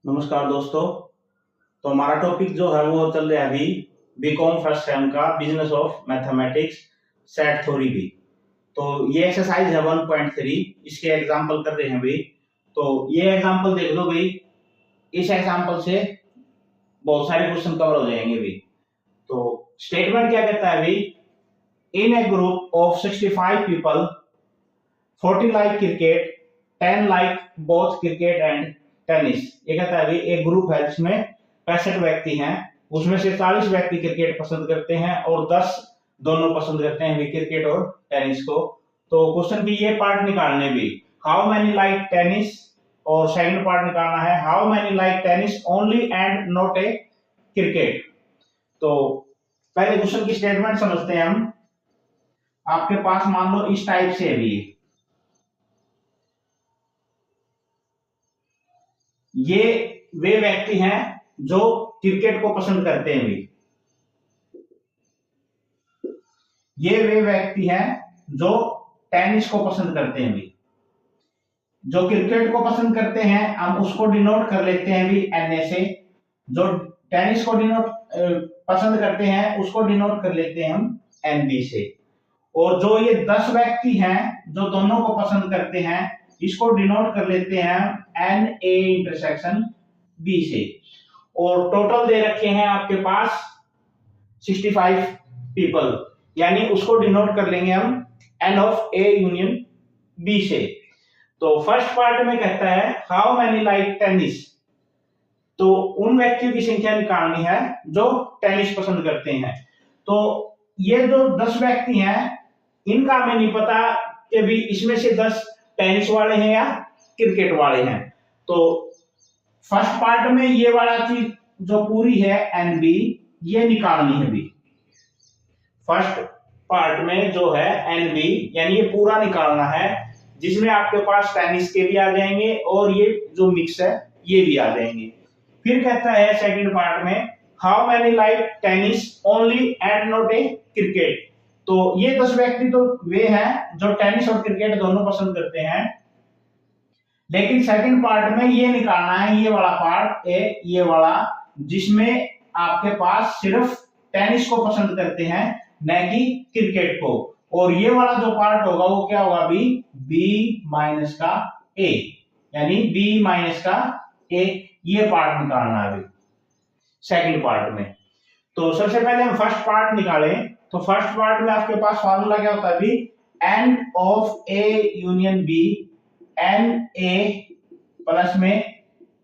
नमस्कार दोस्तों। तो हमारा टॉपिक जो है वो चल रहा है अभी बीकॉम फर्स्ट सेम का business of mathematics set theory भी। तो ये एक्सरसाइज है 1.3, इसके एग्जांपल कर रहे हैं भाई। तो ये एग्जांपल देख लो भाई, इस एग्जांपल से बहुत सारे क्वेश्चन कवर हो जाएंगे भाई। तो स्टेटमेंट क्या कहता है भाई, in a group of 65 people 40 like cricket 10 like both cricket and tennis. ये कहता है भाई एक ग्रुप है जिसमें 65 व्यक्ति हैं, उसमें से 40 व्यक्ति क्रिकेट पसंद करते हैं और 10 दोनों पसंद करते हैं भी क्रिकेट और टेनिस को। तो क्वेश्चन की ये पार्ट निकालने भी, हाउ मैनी लाइक टेनिस, और सेकंड पार्ट निकालना है how many like tennis only and not a cricket. तो पहले क्वेश्चन की स्टेटमेंट समझते हैं हम। आपके पास मान लो इस टाइप से है भी, ये वे व्यक्ति हैं जो क्रिकेट को पसंद करते हैं भी, ये वे व्यक्ति हैं जो टेनिस को पसंद करते हैं भी। जो क्रिकेट को पसंद करते हैं हम उसको डिनोट कर लेते हैं भी एन से, जो टेनिस को डिनोट पसंद करते हैं उसको डिनोट कर लेते हैं हम एन बी से। और जो ये 10 व्यक्ति हैं जो दोनों को पसंद करते हैं इसको डिनोट कर लेते हैं एन ए इंटरसेक्शन बी से। और टोटल दे रखे हैं आपके पास 65 पीपल, यानी उसको डिनोट कर लेंगे हम n of A union B से। तो फर्स्ट पार्ट में कहता है हाउ मैनी लाइक टेनिस, तो उन व्यक्तियों की संख्या निकालनी है जो टेनिस पसंद करते हैं। तो ये जो 10 व्यक्ति हैं इनका हमें नहीं पता कि भी इसमें से 10 टेनिस वाले हैं या क्रिकेट वाले हैं। तो फर्स्ट पार्ट में ये वाला चीज जो पूरी है एन बी ये निकालनी है भी। फर्स्ट पार्ट में जो है एन बी यानी ये पूरा निकालना है, जिसमें आपके पास टेनिस के भी आ जाएंगे और ये जो मिक्स है ये भी आ जाएंगे। फिर कहता है सेकंड पार्ट में how many like tennis only and not a cricket, तो ये 10 व्यक्ति तो वे हैं जो टेनिस और क्रिकेट दोनों पसंद करते हैं, लेकिन सेकंड पार्ट में ये निकालना है ये वाला पार्ट ए, ये वाला जिसमें आपके पास सिर्फ टेनिस को पसंद करते हैं न कि क्रिकेट को। और ये वाला जो पार्ट होगा वो क्या होगा भी बी माइनस का ए, यानी बी माइनस का ए, ये पार्ट निकालना है अभी सेकंड पार्ट में। तो सबसे पहले हम फर्स्ट पार्ट निकालें। तो फर्स्ट पार्ट में आपके पास फार्मूला क्या होता है अभी, n of A union B, n A plus में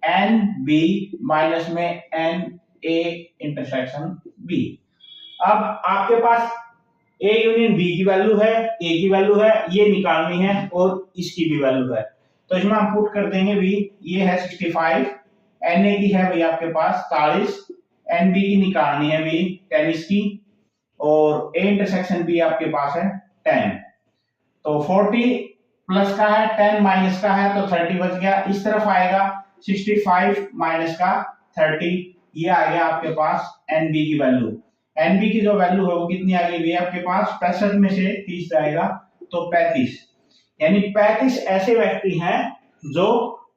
एन बी माइनस में एन ए इंटरसेक्शन बी। अब आपके पास ए यूनियन बी की वैल्यू है, ए की वैल्यू है, ये निकालनी है और इसकी भी वैल्यू है। तो इसमें हम पुट कर देंगे भी, ये है 65, एन ए की है भाई आपके पास 40, एन बी की निकालनी है भी टेनिस की, और ए इंटरसेक्शन बी आपके पास है 10। तो 40 प्लस का है 10 माइनस का है तो 30 बच गया। इस तरफ आएगा 65 माइनस का 30, ये आ गया आपके पास एन बी की वैल्यू। एन बी की जो वैल्यू है वो कितनी आ गई आपके पास, 65 में से 30 जाएगा तो 35, यानी 35 ऐसे व्यक्ति हैं जो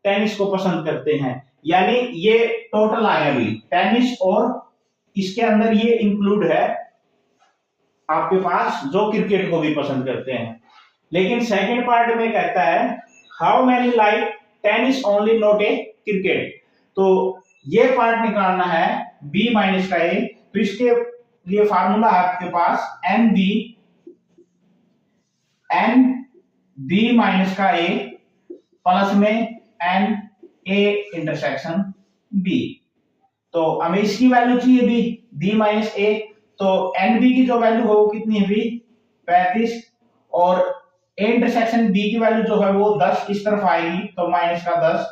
टेनिस को पसंद करते हैं। यानी ये टोटल आ गया भी टेनिस और इसके अंदर ये इंक्लूड है आपके पास जो क्रिकेट को भी पसंद करते हैं। लेकिन सेकंड पार्ट में कहता है how many like tennis only not a cricket, तो ये पार्ट निकालना है बी माइनस का ए। तो इसके लिए फार्मूला है आपके पास एन बी माइनस का ए प्लस में एन ए इंटरसेक्शन बी। तो हमें इसकी वैल्यू चाहिए बी माइनस ए, तो एन बी की जो वैल्यू है वो कितनी है भी 35, और ए इंटरसेक्शन बी की वैल्यू जो है वो 10 इस तरफ आएगी तो माइनस का 10,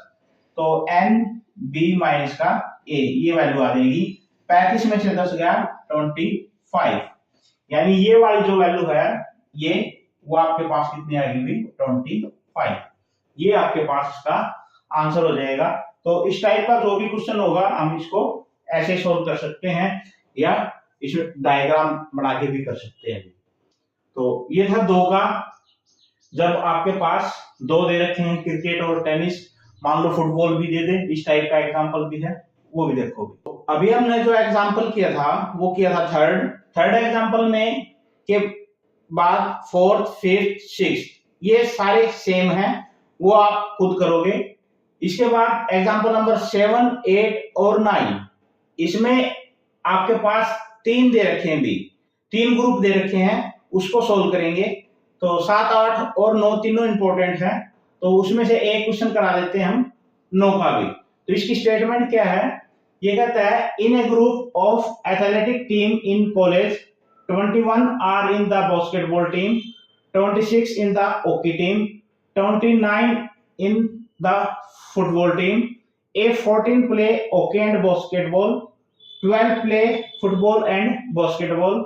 तो एन बी माइनस का ए ये वैल्यू आ जाएगी। 35 में से 10 गया 25, यानी ये वाली जो वैल्यू है ये वो आपके पास कितनी आएगी भी 25, ये आपके पास इसका आंसर हो जाएगा। तो इस टाइप का जो भी क्वेश्चन होगा हम इसको ऐसे सोल्व कर सकते हैं या इसमें डायग्राम बना के भी कर सकते हैं। तो ये था 2 का, जब आपके पास 2 दे रखे हैं क्रिकेट और टेनिस, मान लो फुटबॉल भी दे दे, इस टाइप का एग्जांपल भी है, वो भी देखोगे। तो अभी हमने जो एग्जांपल किया था वो किया था थर्ड एग्जांपल में के बाद फोर्थ, फिफ्थ, सिक्स्थ ये सारे सेम हैं, वो आप खुद करोगे। इसके बाद एग्जांपल नंबर 7, 8 और 9, इसमें आपके पास 3 दे रखे हैं भी, 3 ग्रुप दे रखे हैं, उसको सोल्व करेंगे। तो 7, 8 और 9 तीनों इंपॉर्टेंट है, तो उसमें से एक क्वेश्चन करा देते हैं हम 9 का भी। तो इसकी स्टेटमेंट क्या है, ये कहता है in a group of athletic team in college 21 are in the basketball team, 26 in the hockey team, 29 in the football team. A14 play hockey and basketball, 12 play football and basketball,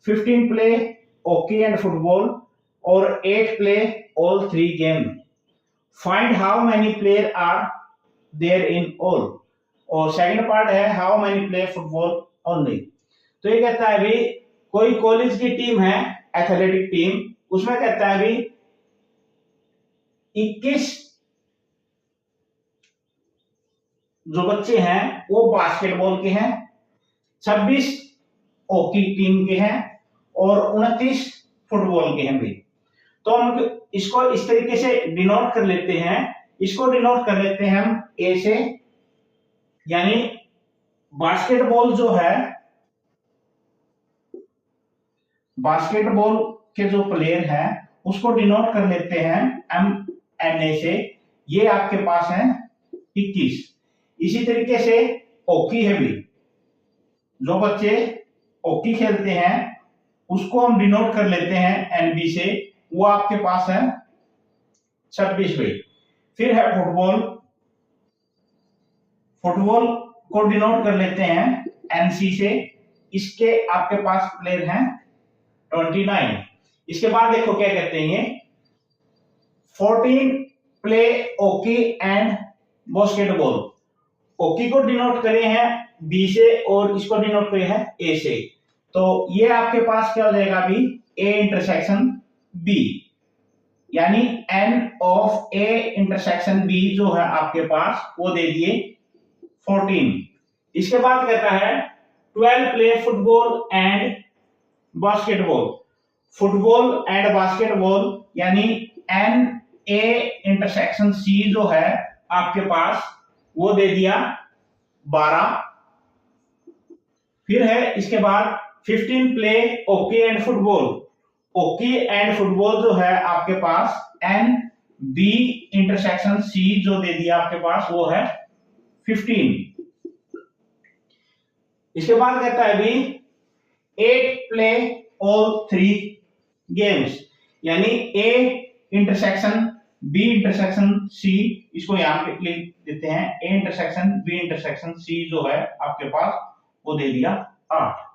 15 play hockey and football, or 8 play all 3 games. Find how many players are there in all. और second part है how many play football only. तो ये कहता है भी कोई college की team है एथलेटिक टीम, उसमें कहता है भी 21 जो बच्चे हैं वो बास्केटबॉल के हैं, 26 हॉकी टीम के हैं और 29 फुटबॉल के हैं भी। तो हम इसको इस तरीके से डिनोट कर लेते हैं, इसको डिनोट कर लेते हैं हम ए से, यानी बास्केटबॉल जो है, बास्केटबॉल के जो प्लेयर हैं उसको डिनोट कर लेते हैं MNA से, ये आपके पास है 21। इसी तरीके से हॉकी है भी, जो बच्चे हॉकी खेलते हैं उसको हम डिनोट कर लेते हैं NB से, वो आपके पास है 26 भाई। फिर है फुटबॉल, फुटबॉल को डिनोट कर लेते हैं NC से, इसके आपके पास प्लेयर हैं 29। इसके बाद देखो क्या कहते हैं, 14 play hockey and basketball. Hockey को डिनोट करे हैं B से और इसको डिनोट करे हैं A से, तो ये आपके पास क्या हो जाएगा अभी A इंटरसेक्शन B, यानी N of A intersection B जो है आपके पास वो दे दिए 14। इसके बाद कहता है 12 play football and basketball, football and basketball यानी NA इंटरसेक्शन C जो है आपके पास वो दे दिया 12। फिर है इसके बाद 15 play hockey and football, hockey and football जो है आपके पास NB इंटरसेक्शन C जो दे दिया आपके पास वो है 15। इसके बाद कहता है भी 8 प्ले ऑल 3 गेम्स, यानी A intersection B intersection C, इसको यहां पे लिख देते हैं A intersection B intersection C जो है आपके पास वो दे दिया 8।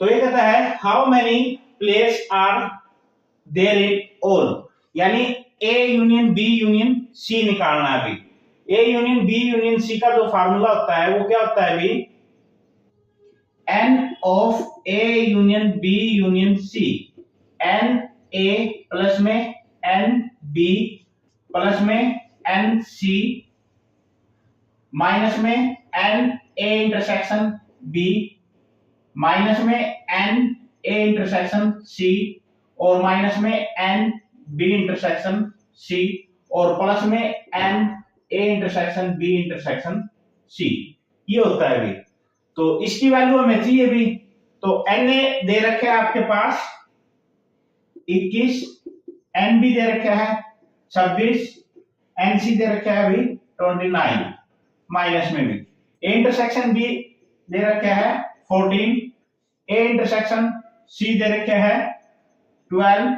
तो ये कहता है how many players are there in all, यानी A union B union C निकालना है अभी। A union B union C का जो फार्मूला होता है वो क्या होता है अभी, N of A union B union C, N A plus में N B प्लस में N C माइनस में N A intersection B minus में N A इंटरसेक्शन C और माइनस में N B इंटरसेक्शन C और प्लस में N A intersection B intersection C, ये होता है अभी। तो इसकी वैल्यू हमें चाहिए भी, तो NA दे रखे है आपके पास 21, NB दे रखा है 26, NC दे रखा है अभी 29 माइनस में भी, A इंटरसेक्शन B दे रखा है 14, A इंटरसेक्शन C दे रखा है 12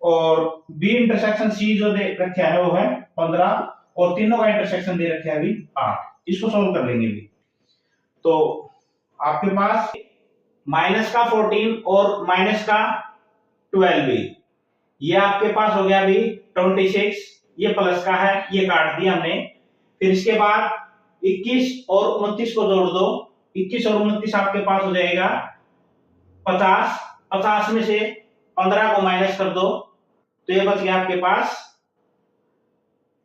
और B इंटरसेक्शन C जो दे रखा है वो है 15 और तीनों का इंटरसेक्शन दे रखा है अभी 8। इसको सोल्व कर लेंगे अभी। तो आपके पास माइनस का 14 और माइनस का 12 भी, ये आपके पास हो गया अभी 26, ये प्लस का है ये काट दिया हमने। फिर इसके बाद 21 और 29 को जोड़ दो, 21 और 29 आपके पास हो जाएगा 50, 50 में से 15 को माइनस कर दो तो ये बच गया आपके पास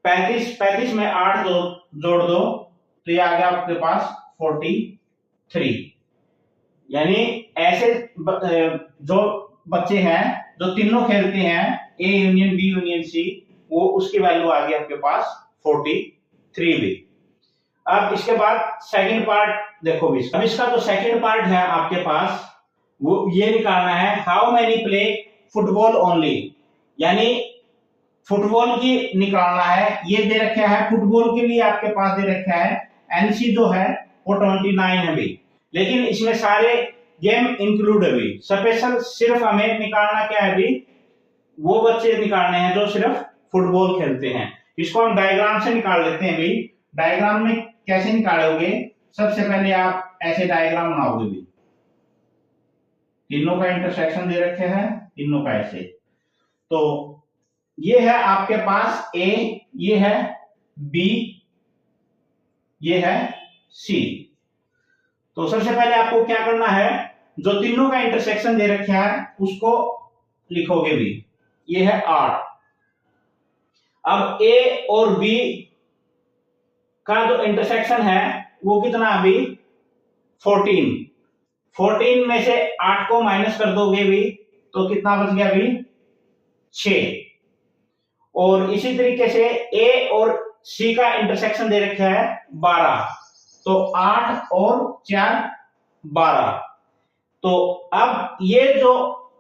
35 में 8 जोड़ दो तो ये आ गया आपके पास 43। यानी ऐसे जो बच्चे हैं जो तीनों खेलते हैं A union B union C, वो उसकी वैल्यू आ गई आपके पास 43 भी। अब इसके बाद सेकंड पार्ट देखो भी, अब इसका जो सेकंड पार्ट है आपके पास वो ये निकालना है how many play football only, यानी फुटबॉल की निकालना है। ये दे रखा है फुटबॉल के लिए आपके पास दे रखा है एनसी जो है वो 29 है भी, लेकिन इसमें सारे गेम इंक्लूड है भी। स्पेशल सिर्फ हमें निकालना क्या है भी, वो बच्चे निकालने हैं जो सिर्फ फुटबॉल खेलते हैं। इसको हम डायग्राम से निकाल लेते हैं भी। डायग्राम में कैसे निकालोगे, सबसे पहले आप ऐसे डायग्राम बनाओगे भी, तीनों का इंटरसेक्शन दे रखे हैं, तीनों का ऐसे। तो ये है आपके पास ए, ये है बी, ये है सी। तो सबसे पहले आपको क्या करना है, जो तीनों का इंटरसेक्शन दे रखा है उसको लिखोगे भी, ये है 8। अब ए और बी का जो इंटरसेक्शन है वो कितना अभी 14 में से 8 को माइनस कर दोगे भी तो कितना बच गया अभी 6। और इसी तरीके से ए और सी का इंटरसेक्शन दे रखा है 12, तो 8 और 4 12। तो अब ये जो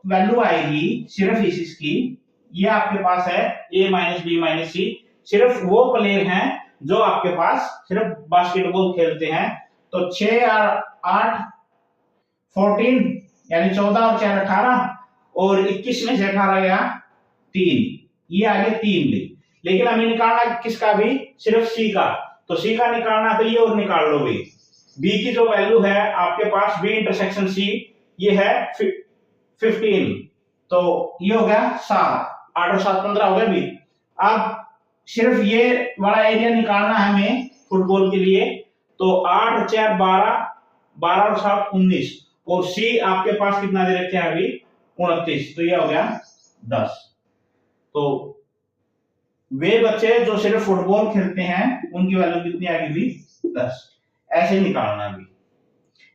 वैल्यू आएगी सिर्फ इसकी, ये आपके पास है ए माइनस बी माइनस सी। सिर्फ वो प्लेयर हैं जो आपके पास सिर्फ बास्केटबॉल खेलते हैं। तो 6 और 8 14, यानी 14 और 4 18, और 21 में से 18 गया 3, ये आगे 3 भी। लेकिन हमें निकालना किसका भी, सिर्फ सी का। तो सी का निकालना तो ये और निकाल लो भी। बी की जो वैल्यू है आपके पास बी इंटरसेक्शन सी, ये है 15, तो ये हो गया 7, 8 और 7 15 हो गया भी। अब सिर्फ ये वाला एरिया निकालना है हमें फुटबॉल के लिए। तो 8 और 4 12, 12 और 7 19, और सी आपके पास कितना दे रखे हैं अभी 29, तो ये हो गया 10। तो वे बच्चे जो सिर्फ फुटबॉल खेलते हैं उनकी वैल्यू कितनी आएगी भी 10। ऐसे निकालना भी।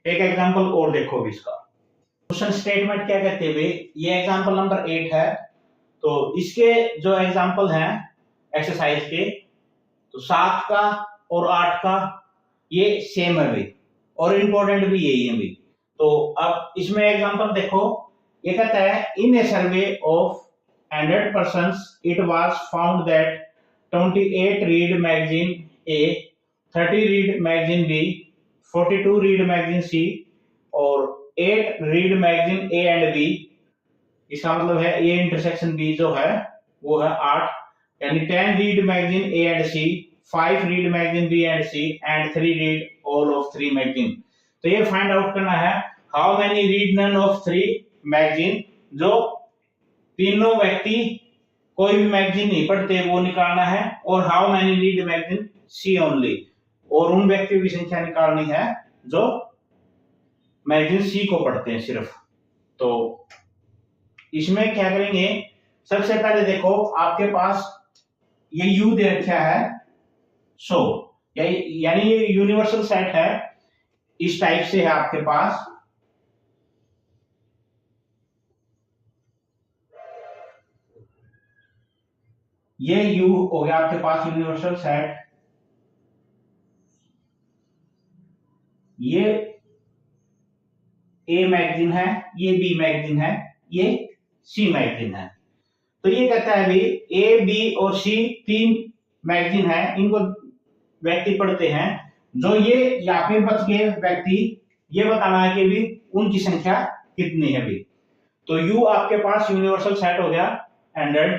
एक एग्जांपल और देखो भी इसका। क्वेश्चन स्टेटमेंट क्या कहते हैं भाई, ये एग्जांपल नंबर 8 है। तो इसके जो एग्जांपल हैं एक्सरसाइज के, तो 7 का और 8 का ये सेम है भी, और इंपॉर्टेंट भी यही है भी। तो अब इसमें एग्जांपल देखो, ये कहता है in A survey of 100 persons it was found that 28 read magazine A, 30 read magazine B, 42 read magazine C और 8 read magazine A and B। इसका मतलब है A इंटरसेक्शन B जो है वो है 8, यानी 10 read magazine A and C, 5 read magazine B and C and 3 read all of 3 magazine। तो ये फाइंड आउट करना है how many read none of 3 magazine, जो तीनों व्यक्ति कोई भी मैगजीन नहीं पढ़ते वो निकालना है, और how many read magazine C only, और उन व्यक्तियों की संख्या निकालनी है जो मैगजीन सी को पढ़ते हैं सिर्फ। तो इसमें क्या करेंगे, सबसे पहले देखो आपके पास ये यू दे रखा है, सो यानी ये यूनिवर्सल सेट है, इस टाइप से है आपके पास। ये यू हो गया आपके पास यूनिवर्सल सेट, ये ए मैगजीन है, ये बी मैगजीन है, ये सी मैगजीन है। तो ये कहता है भी ए बी और सी 3 मैगजीन है, इनको व्यक्ति पढ़ते हैं। जो ये यहाँ पे बच गए व्यक्ति, ये बताना है कि भी उनकी संख्या कितनी है भी। तो यू आपके पास यूनिवर्सल सेट हो गया 100।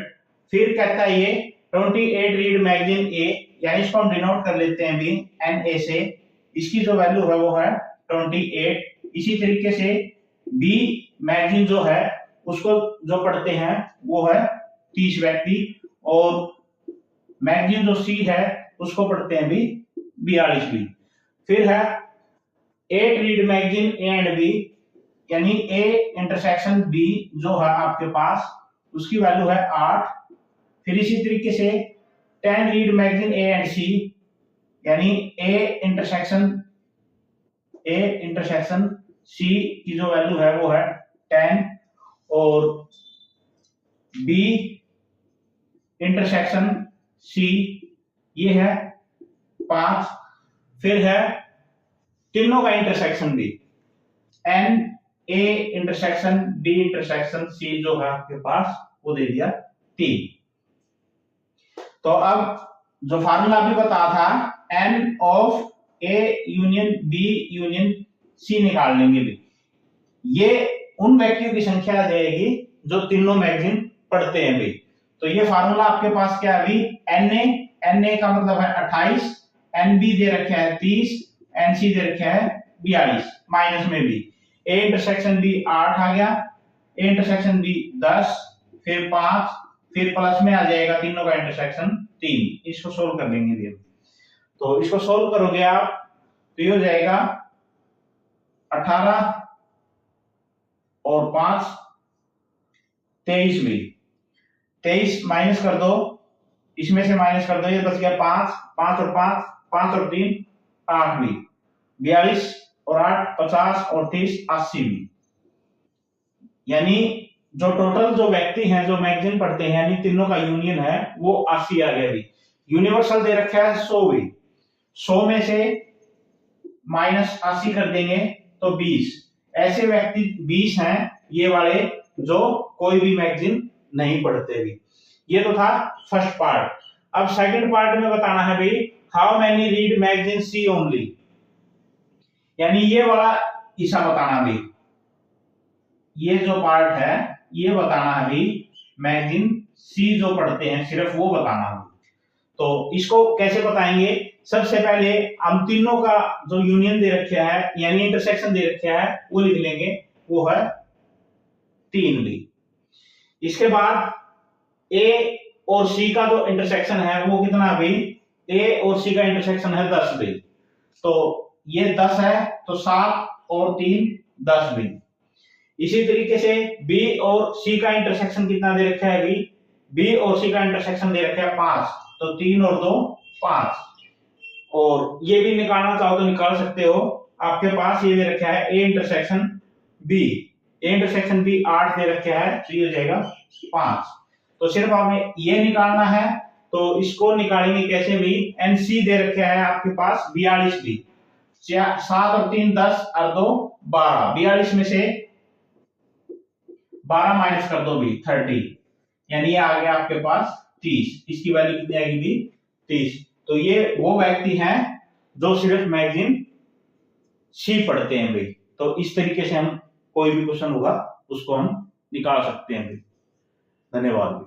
फिर कहता है ये 28 रीड मैगजीन ए, यानी इसको हम डिनोट कर लेते हैं भी एन ए से, इसकी जो वैल्यू है वो है 28। इसी तरीके से बी मैगजीन जो है उसको जो पढ़ते हैं वो है 30 व्यक्ति, और मैगजीन जो सी है उसको पढ़ते हैं भी 42 भी। फिर है 8 read magazine A and B, यानी ए इंटरसेक्शन बी जो है आपके पास उसकी वैल्यू है 8। फिर इसी तरीके से 10 रीड मैगजीन ए एंड सी, यानी ए इंटरसेक्शन सी की जो वैल्यू है वो है 10 और बी इंटरसेक्शन सी ये है 5। फिर है तीनों का इंटरसेक्शन भी n A intersection B intersection C जो है आपके पास वो दे दिया 3। तो अब जो फार्मूला अभी बताया था n of A union B union C निकाल लेंगे भी, ये उन व्यक्तियों की संख्या आ जाएगी जो तीनों मैगजीन पढ़ते हैं भी। तो ये फार्मूला आपके पास क्या है अभी एन ए का मतलब है 28, एन बी दे रखे है 30, एन सी दे रखे है 42 माइनस में भी ए इंटरसेक्शन बी 8 आ गया, ए इंटरसेक्शन बी 10, फिर 5, फिर प्लस में आ जाएगा तीनों का इंटरसेक्शन 3। इसको सोल्व कर लेंगे भी। तो इसको सोल्व करोगे आप तो ये हो जाएगा 18 और 5 23 भी, 23 माइनस कर दो, इसमें से माइनस कर दो, ये बच गया 5, 5 और 5, 5 और 3 8 भी, 42 और 8 50 और 30 80 भी। यानी जो टोटल जो व्यक्ति हैं जो मैगजीन पढ़ते हैं यानी तीनों का यूनियन है वो 80 आ गया भी। यूनिवर्सल दे रखा है 100 भी, 100 में से माइनस 80 कर देंगे तो 20। ऐसे व्यक्ति 20 हैं ये वाले जो कोई भी मैगजीन नहीं पढ़ते भी। ये तो था फर्स्ट पार्ट। अब सेकंड पार्ट में बताना है भाई how many read magazine C only, यानी ये वाला हिस्सा बताना भी। ये जो पार्ट है ये बताना है भी मैगजीन सी जो पढ़ते हैं सिर्फ वो बताना है। तो इसको कैसे बताएंगे, सबसे पहले हम तीनों का जो यूनियन दे रखा है यानी इंटरसेक्शन दे रखा है वो लिख लेंगे, वो है 3 भी। इसके बाद ए और सी का जो इंटरसेक्शन है वो कितना भी, ए और सी का इंटरसेक्शन है 10 भी, तो ये 10 है तो 7 और 3 10 भी। इसी तरीके से बी और सी का इंटरसेक्शन कितना दे रखा है, बी और सी का इंटरसेक्शन दे रखा है 5, तो 3 और 2 5। और ये भी निकालना चाहो तो निकाल सकते हो, आपके पास ये दे रखा है A intersection B, A intersection B 8 दे रखा है तो ये हो जाएगा 5। तो सिर्फ हमें ये निकालना है, तो इसको निकालेंगे कैसे भी, एनसी दे रखा है आपके पास 42 भी, 7 और 3 10 और 2 12, 42 में से 12 माइनस कर दो भी 30, यानी ये आ गया आपके पास 30। इसकी वैल्यू कितनी आएगी भी 30। तो ये वो व्यक्ति हैं जो सिर्फ मैगजीन सी पढ़ते हैं भाई। तो इस तरीके से हम कोई भी क्वेश्चन होगा उसको हम निकाल सकते हैं भाई। धन्यवाद।